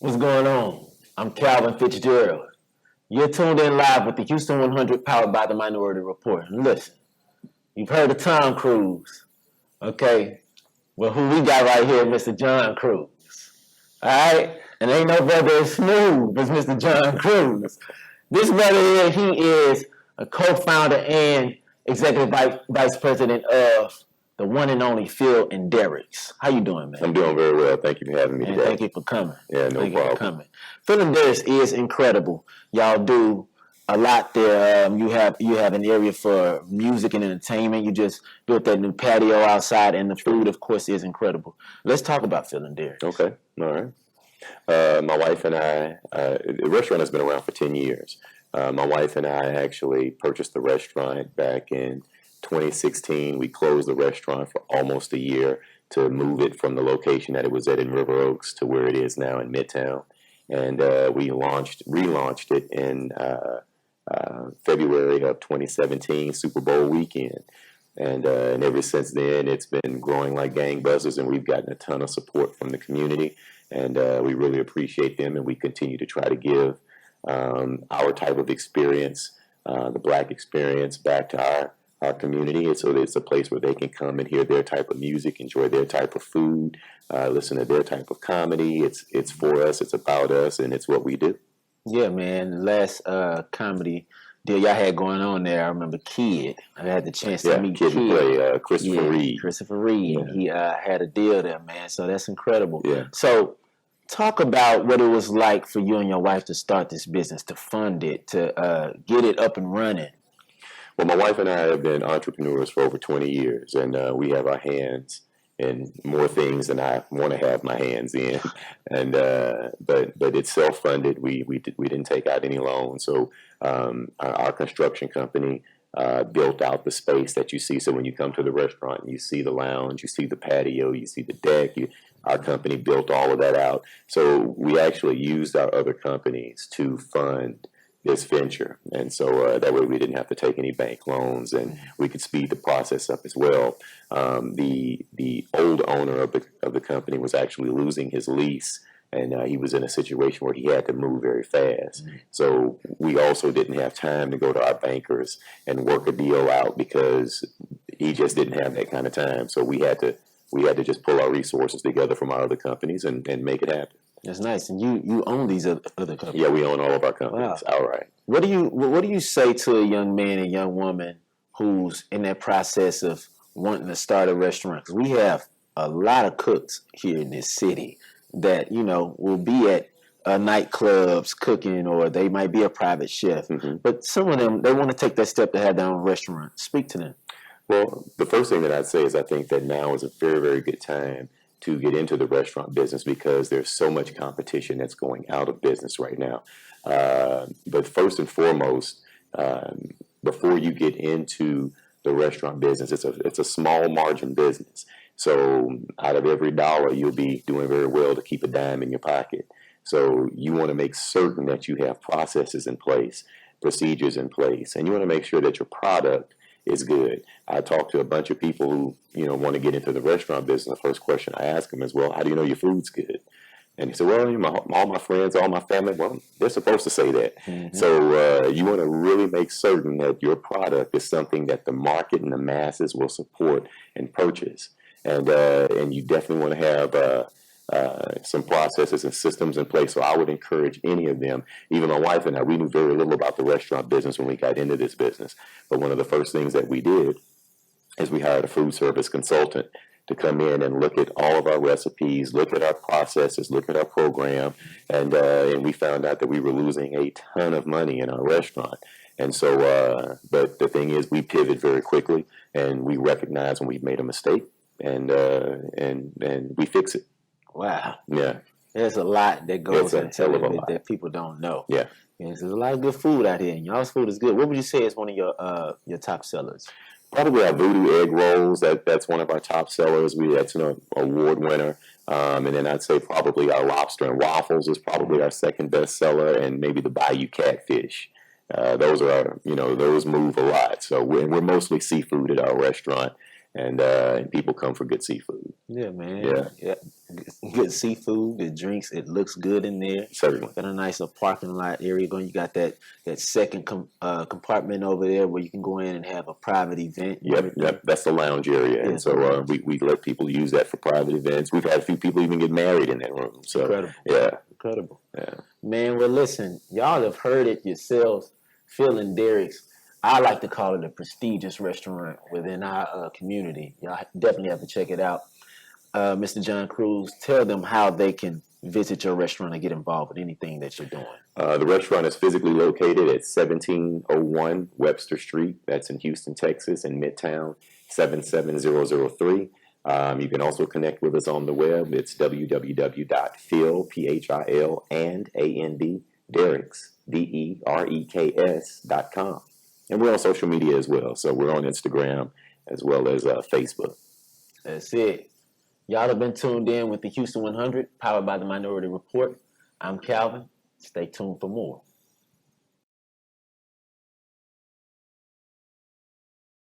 What's going on? I'm Calvin Fitzgerald. You're tuned in live with the Houston 100 powered by the Minority Report. And listen, you've heard of Tom Cruise, okay? Well, who we got right here, Mr. John Cruz. All right? And ain't no brother as smooth as Mr. John Cruz. This brother here, he is a co-founder and executive vice president of the one and only Phil and Derek's. How you doing, man? I'm doing very well. Thank you for having me today. Thank you for coming. Yeah, no Thank problem. you for coming. Phil and Derek's is incredible. Y'all do a lot there. You have an area for music and entertainment. You just built that new patio outside, and the food, of course, is incredible. Let's talk about Phil and Derek's. Okay, all right. My wife and I, the restaurant has been around for 10 years. My wife and I actually purchased the restaurant back in 2016. We closed the restaurant for almost a year to move it from the location that it was at in River Oaks to where it is now in Midtown. And we relaunched it in February of 2017, Super Bowl weekend. And ever since then, it's been growing like gangbusters, and we've gotten a ton of support from the community. And we really appreciate them, and we continue to try to give our type of experience, the Black experience, back to our community. And so it's a place where they can come and hear their type of music, enjoy their type of food, listen to their type of comedy. It's for us, it's about us, and it's what we do. Yeah, man. The last comedy deal y'all had going on there, I remember Kid. I had the chance to meet Kid. Play Christopher Reed. Christopher Reed. Yeah. He had a deal there, man. So that's incredible. Yeah. So talk about what it was like for you and your wife to start this business, to fund it, to get it up and running. Well, my wife and I have been entrepreneurs for over 20 years, and we have our hands in more things than I want to have my hands in. And but it's self-funded. We didn't take out any loans. So our construction company built out the space that you see. So when you come to the restaurant, you see the lounge, you see the patio, you see the deck. Our company built all of that out. So we actually used our other companies to fund this venture, and so that way we didn't have to take any bank loans, and we could speed the process up as well. The old owner of the company was actually losing his lease, and he was in a situation where he had to move very fast. So we also didn't have time to go to our bankers and work a deal out because he just didn't have that kind of time. So we had to just pull our resources together from our other companies and make it happen. That's nice. And you own these other companies? Yeah, we own all of our companies. Wow. All right. What do you say to a young man and young woman who's in that process of wanting to start a restaurant? Because we have a lot of cooks here in this city that, will be at nightclubs cooking, or they might be a private chef. Mm-hmm. But some of them, they want to take that step to have their own restaurant. Speak to them. Well, the first thing that I'd say is I think that now is a very, very good time to get into the restaurant business because there's so much competition that's going out of business right now. But first and foremost, before you get into the restaurant business, it's a small margin business. So out of every dollar, you'll be doing very well to keep a dime in your pocket. So you want to make certain that you have processes in place, procedures in place, and you want to make sure that your product is good. I talk to a bunch of people who, want to get into the restaurant business. The first question I ask them is, well, how do you know your food's good? And he said, well, all my friends, all my family, well, they're supposed to say that. Mm-hmm. So you want to really make certain that your product is something that the market and the masses will support and purchase. And you definitely want to have some processes and systems in place. So I would encourage any of them. Even my wife and I, we knew very little about the restaurant business when we got into this business. But one of the first things that we did is we hired a food service consultant to come in and look at all of our recipes, look at our processes, look at our program, and we found out that we were losing a ton of money in our restaurant. And so, but the thing is, we pivot very quickly, and we recognize when we've made a mistake, and we fix it. Wow. Yeah. There's a lot that goes into it that people don't know. Yeah. There's a lot of good food out here, and y'all's food is good. What would you say is one of your top sellers? Probably our voodoo egg rolls. That's one of our top sellers. That's an award winner. And then I'd say probably our lobster and waffles is probably our second best seller, and maybe the Bayou catfish. Those are those move a lot. So we're mostly seafood at our restaurant. and people come for good seafood. Yeah, man. Yeah. Yeah. Good seafood, good drinks. It looks good in there. Certainly. Got a nice parking lot area going. You got that second compartment over there where you can go in and have a private event. Yep. That's the lounge area, and so we let people use that for private events. We've had a few people even get married in that room. So Incredible. yeah, Incredible. yeah. Man, well, listen, y'all have heard it yourselves. Phil and Derek's, I like to call it a prestigious restaurant within our community. Y'all definitely have to check it out. Mr. John Cruz, tell them how they can visit your restaurant and get involved with anything that you're doing. The restaurant is physically located at 1701 Webster Street. That's in Houston, Texas, in Midtown, 77003. You can also connect with us on the web. It's www.phil, Phil, and Dereks, Dereks.com. And we're on social media as well. So we're on Instagram as well as Facebook. That's it. Y'all have been tuned in with the Houston 100, powered by the Minority Report. I'm Calvin. Stay tuned for more.